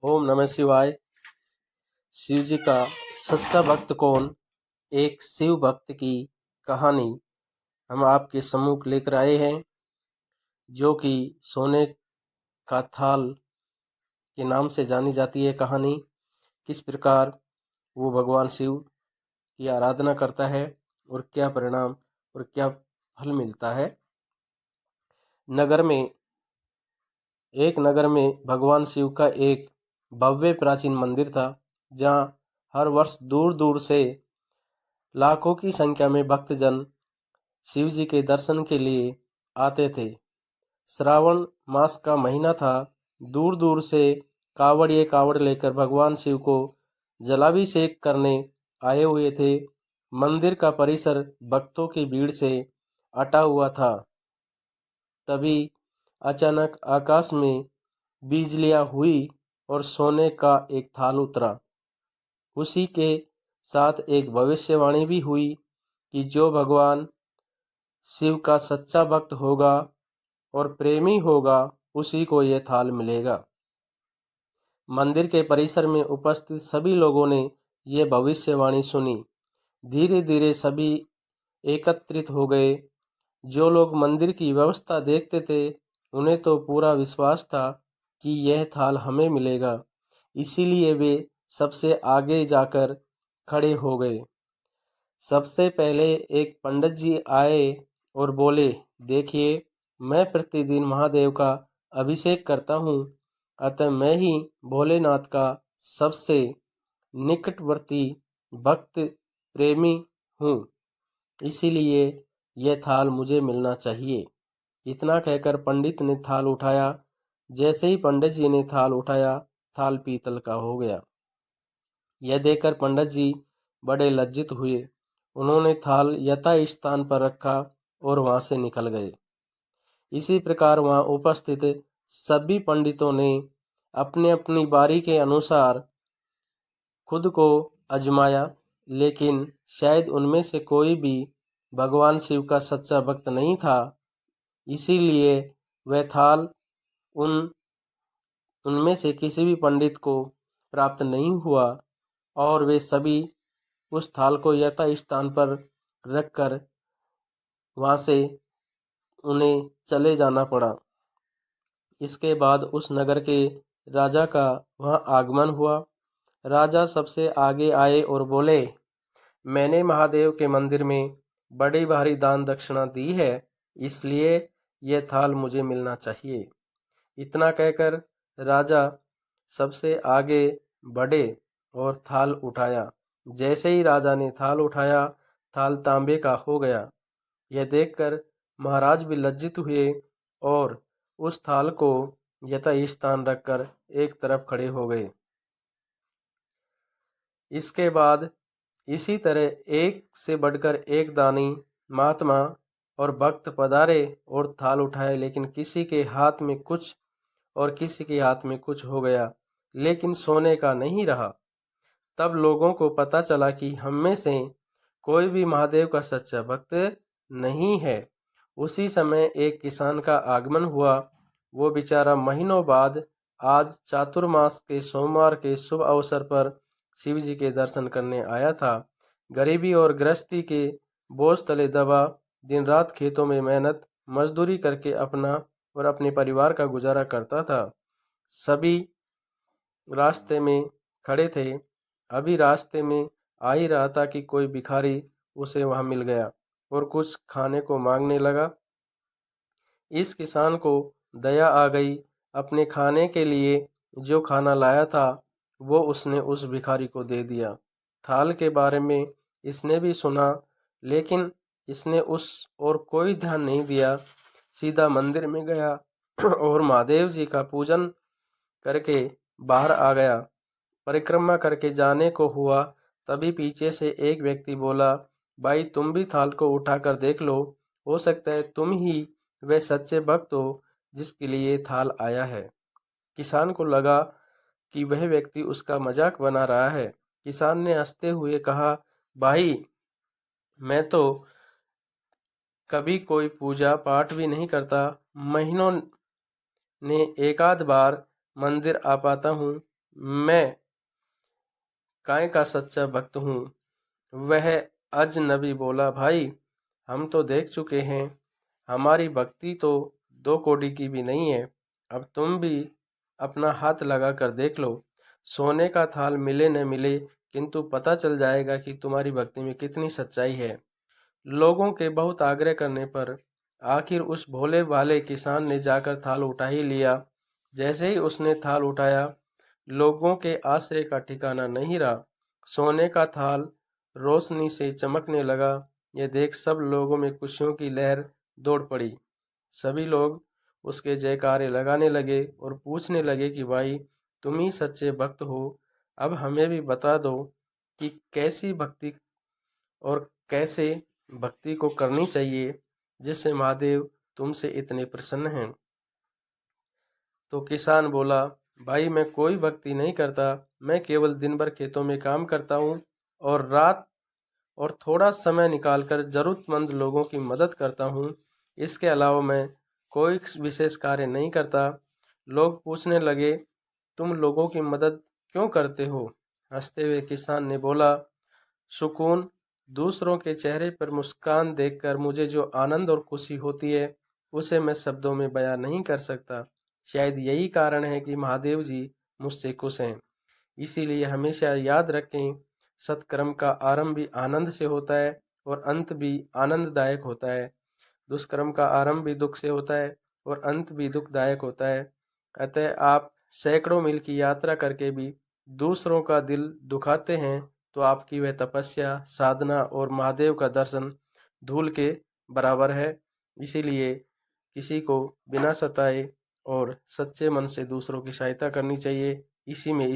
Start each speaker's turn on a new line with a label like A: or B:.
A: ओम नमः शिवाय। शिव जी का सच्चा भक्त कौन? एक शिव भक्त की कहानी हम आपके सम्मुख लेकर आए हैं, जो कि सोने का थाल के नाम से जानी जाती है। कहानी किस प्रकार वो भगवान शिव की आराधना करता है और क्या परिणाम और क्या फल मिलता है। नगर में एक नगर में भगवान शिव का एक भव्य प्राचीन मंदिर था, जहाँ हर वर्ष दूर दूर से लाखों की संख्या में भक्तजन शिव जी के दर्शन के लिए आते थे। श्रावण मास का महीना था। दूर दूर से कावड़िए कावड़ लेकर भगवान शिव को जलाभिषेक करने आए हुए थे। मंदिर का परिसर भक्तों की भीड़ से अटा हुआ था। तभी अचानक आकाश में बिजलियां हुई और सोने का एक थाल उतरा। उसी के साथ एक भविष्यवाणी भी हुई कि जो भगवान शिव का सच्चा भक्त होगा और प्रेमी होगा, उसी को यह थाल मिलेगा। मंदिर के परिसर में उपस्थित सभी लोगों ने यह भविष्यवाणी सुनी। धीरे धीरे सभी एकत्रित हो गए। जो लोग मंदिर की व्यवस्था देखते थे, उन्हें तो पूरा विश्वास था कि यह थाल हमें मिलेगा। इसीलिए वे सबसे आगे जाकर खड़े हो गए। सबसे पहले एक पंडित जी आए और बोले, देखिए, मैं प्रतिदिन महादेव का अभिषेक करता हूँ, अतः मैं ही भोलेनाथ का सबसे निकटवर्ती भक्त प्रेमी हूँ। इसीलिए यह थाल मुझे मिलना चाहिए। इतना कहकर पंडित ने थाल उठाया। जैसे ही पंडित जी ने थाल उठाया, थाल पीतल का हो गया। यह देखकर पंडित जी बड़े लज्जित हुए। उन्होंने थाल यथा स्थान पर रखा और वहां से निकल गए। इसी प्रकार वहां उपस्थित सभी पंडितों ने अपने अपनी बारी के अनुसार खुद को आजमाया, लेकिन शायद उनमें से कोई भी भगवान शिव का सच्चा भक्त नहीं था। इसीलिए वह थाल उन उनमें से किसी भी पंडित को प्राप्त नहीं हुआ और वे सभी उस थाल को यथा स्थान पर रखकर वहां से उन्हें चले जाना पड़ा। इसके बाद उस नगर के राजा का वहां आगमन हुआ। राजा सबसे आगे आए और बोले, मैंने महादेव के मंदिर में बड़ी भारी दान दक्षिणा दी है, इसलिए यह थाल मुझे मिलना चाहिए। इतना कहकर राजा सबसे आगे बढ़े और थाल उठाया। जैसे ही राजा ने थाल उठाया, थाल तांबे का हो गया। यह देखकर महाराज भी लज्जित हुए और उस थाल को यथा स्थान रखकर एक तरफ खड़े हो गए। इसके बाद इसी तरह एक से बढ़कर एक दानी महात्मा और भक्त पधारे और थाल उठाए, लेकिन किसी के हाथ में कुछ और किसी के हाथ में कुछ हो गया, लेकिन सोने का नहीं रहा। तब लोगों को पता चला कि हम में से कोई भी महादेव का सच्चा भक्त नहीं है। उसी समय एक किसान का आगमन हुआ। वो बेचारा महीनों बाद आज चातुर्मास के सोमवार के शुभ अवसर पर शिव जी के दर्शन करने आया था। गरीबी और गृहस्थी के बोझ तले दबा दिन रात खेतों में मेहनत मजदूरी करके अपना और अपने परिवार का गुजारा करता था। सभी रास्ते में खड़े थे। अभी रास्ते में आ ही रहा था कि कोई भिखारी उसे वहां मिल गया और कुछ खाने को मांगने लगा। इस किसान को दया आ गई। अपने खाने के लिए जो खाना लाया था, वो उसने उस भिखारी को दे दिया। थाल के बारे में इसने भी सुना, लेकिन इसने उस और कोई ध्यान नहीं दिया। सीधा मंदिर में गया और महादेव जी का पूजन करके बाहर आ गया। परिक्रमा करके जाने को हुआ, तभी पीछे से एक व्यक्ति बोला, भाई तुम भी थाल को उठाकर देख लो, हो सकता है तुम ही वे सच्चे भक्त हो जिसके लिए ये थाल आया है। किसान को लगा कि वह व्यक्ति उसका मजाक बना रहा है। किसान ने हंसते हुए कहा, भाई मैं तो कभी कोई पूजा पाठ भी नहीं करता, महीनों ने एक आध बार मंदिर आ पाता हूँ, मैं काय का सच्चा भक्त हूँ। वह अजनबी बोला, भाई हम तो देख चुके हैं, हमारी भक्ति तो 2 कौड़ी की भी नहीं है। अब तुम भी अपना हाथ लगा कर देख लो। सोने का थाल मिले न मिले, किंतु पता चल जाएगा कि तुम्हारी भक्ति में कितनी सच्चाई है। लोगों के बहुत आग्रह करने पर आखिर उस भोले भाले किसान ने जाकर थाल उठा ही लिया। जैसे ही उसने थाल उठाया, लोगों के आश्चर्य का ठिकाना नहीं रहा। सोने का थाल रोशनी से चमकने लगा। यह देख सब लोगों में खुशियों की लहर दौड़ पड़ी। सभी लोग उसके जयकारे लगाने लगे और पूछने लगे कि भाई, तुम ही सच्चे भक्त हो। अब हमें भी बता दो कि कैसी भक्ति और कैसे भक्ति को करनी चाहिए, जिससे महादेव तुमसे इतने प्रसन्न हैं। तो किसान बोला, भाई मैं कोई भक्ति नहीं करता, मैं केवल दिन भर खेतों में काम करता हूँ और रात और थोड़ा समय निकालकर जरूरतमंद लोगों की मदद करता हूँ। इसके अलावा मैं कोई विशेष कार्य नहीं करता। लोग पूछने लगे, तुम लोगों की मदद क्यों करते हो? हंसते हुए किसान ने बोला, सुकून, दूसरों के चेहरे पर मुस्कान देखकर मुझे जो आनंद और खुशी होती है, उसे मैं शब्दों में बयां नहीं कर सकता। शायद यही कारण है कि महादेव जी मुझसे खुश हैं। इसीलिए हमेशा याद रखें, सत्कर्म का आरंभ भी आनंद से होता है और अंत भी आनंददायक होता है। दुष्कर्म का आरंभ भी दुख से होता है और अंत भी दुखदायक होता है। अतः आप सैकड़ों मील की यात्रा करके भी दूसरों का दिल दुखाते हैं, तो आपकी वह तपस्या, साधना और महादेव का दर्शन धूल के बराबर है। इसीलिए किसी को बिना सताए और सच्चे मन से दूसरों की सहायता करनी चाहिए। इसी में